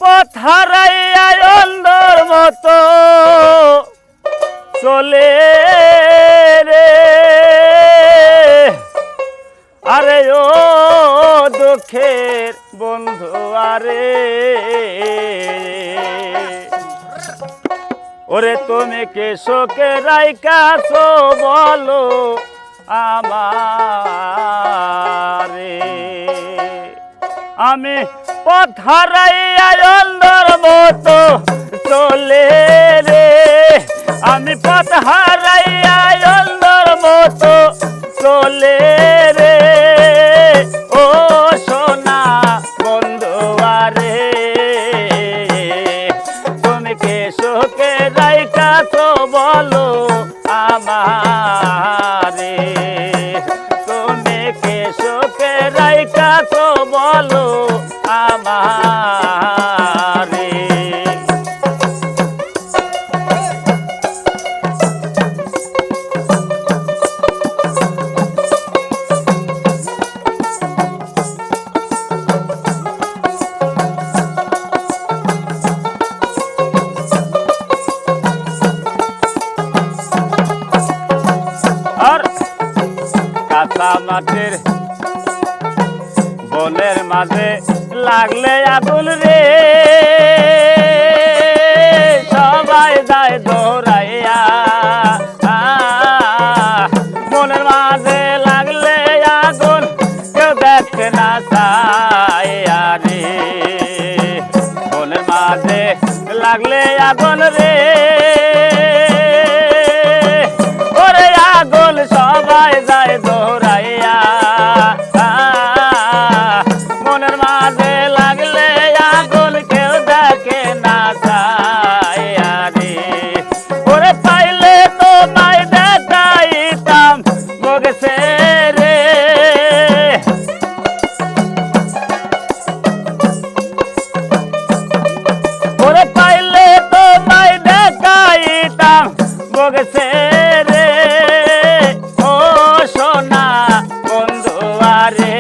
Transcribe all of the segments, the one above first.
পথ হারাইয়া অন্ধর মতো চলে রে, আরে ও দুঃখের বন্ধু আরে, ওরে তুমি কে শোকে রাইকাছো বলো আমারে। আমি পথ হারাইয়া অন্ধর মতো চলে রে, আমি পথ হারাইয়া অন্ধর মতো চলে রে, ও সোনা বন্ধু আরে, তুমি কে শোকে রাইকাছো বলো আমারে, তুমি কে শোকে রাইকাছো বলো আমারে। আর কাঁচা মাটির বনের মাঝে লাগলে আগুন রে, সবাই যায় দৌড়াইয়া, বনের মাঝে লাগলে আগুন কেউ দেখে না চাইয়া রে, বনের মাঝে লাগলে আগুন রে, ওরে আগুন সবাই যায় দৌড়াইয়া, মনের মাঝে লাগলে আগুন কেউ দেখে না চাইয়া রে, ওরে পাইলে তো পাই দেখাইতাম বগেছে রে, ওরে পাইলে তো পাই দেখাইতাম বগেছে রে, ও সোনা বন্ধু আরে,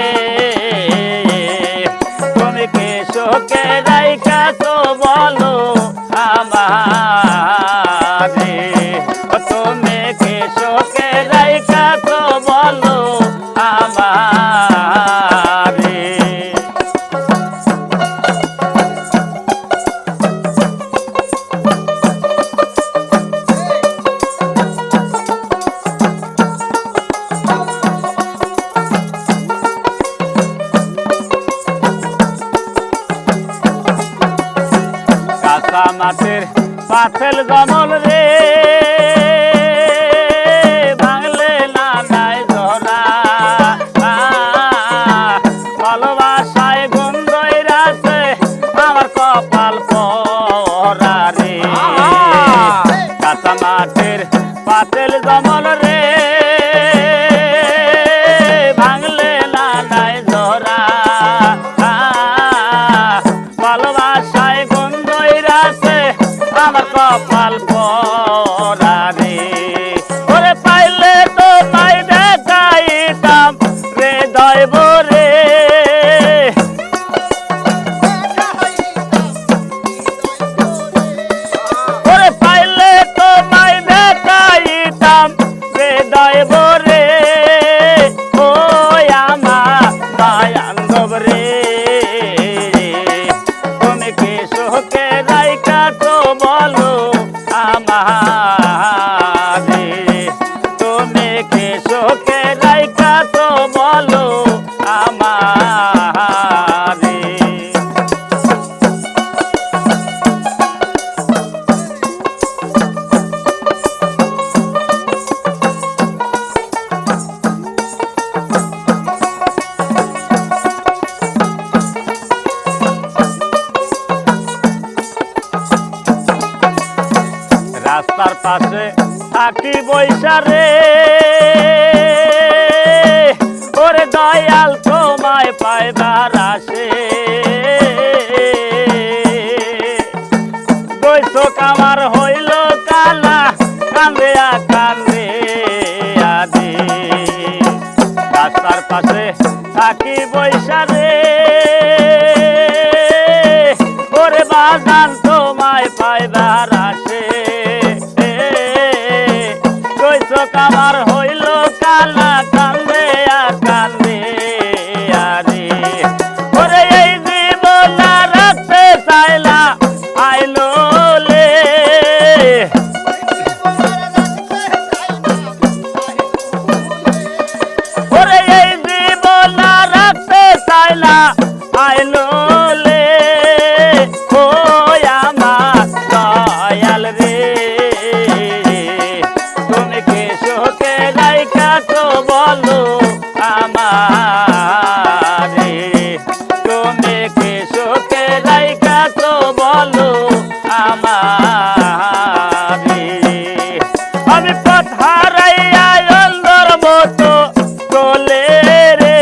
তুমি কে শোকে রাইকাছো বলো আমারে, তুমি কে শোকে রাইকাছো বলো আমারে। কাঁচা মাটির পাথেল জমল রে, ভাঙলে না নাই ধরা, ভালোবাসায় গন্ধই রাছে আমার কপাল পরা রে, কাঁচা মাটির পাথেল জমল রে, ভাঙলে না নাই ধরা, ভালোবাসায় গন্ধই রাছে আমার কপাল পরা রে, ওরে পাইলে তো পাই দেখাইতাম হৃদয় ভরে, ওরে পাইলে তো পাই দেখাইতাম হৃদয় ভরে, ও আমার বান্ধব রে, তুমি কে শোকে রাইকাছো বলো আমারে, তুমি কে শোকে রাইকাছো বলো আমারে। রাস্তার পাশে থাকি বৈশা রে, ওরে দয়াল তোমায় পাইবার আসে, দুই চোখ আমার হইল কালা কান্দে কান্দে আদি, রাস্তার পাশে থাকি বৈশা রে, ওরে বাজান তোমায় পাইবার আসে কই চোখ আমার হইল কালা কান্দে আর কান্দে আরে ওরে এই জীবন আর রাখতে চাইলা আইলো লে ওরে এই জীবন আর রাখতে চাইলা আইলো লে ও আমার দয়াল রে তুমি কে শোকে রাইখা তো বলো আমারে তুমি কে শোকে রাইখা তো বলো আমারে আমি পথ হারাইয়া অন্ধর মতো চলে রে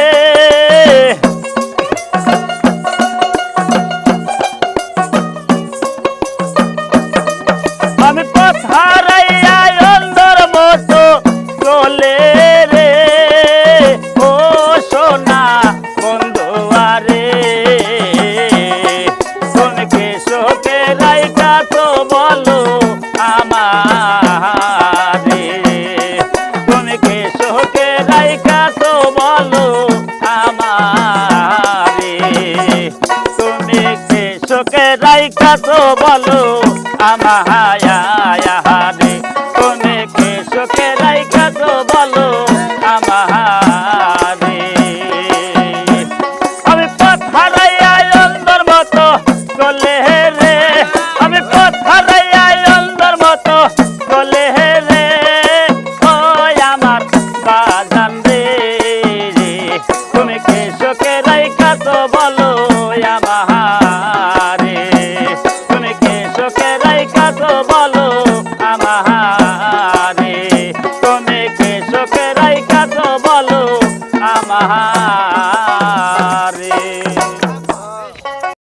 আমি পথ হারাইয়া অন্ধর মতো চলে রে ও সোনা বন্ধু আরে তুমি কে শোকে রাইখা তো বলো আমারে তুমি কে শোকে রাইখা তো বলো আমারে তুমি কে শোকে রাইখা তো বলো আমারে তুমি কে শোকে রাইখা তো বলো আমারে আমি পথ হারাইয়া অন্ধর মতো চলে রে আমি পথ হারাইয়া অন্ধর মতো চলে রে ও আমার বাজান রে তুমি কে শোকে রাইখা তো বলো আমারে তুমি কে শোকে রাইখা তো বলো আমারে তুমি কে শোকে রাইখা তো বলো আমারে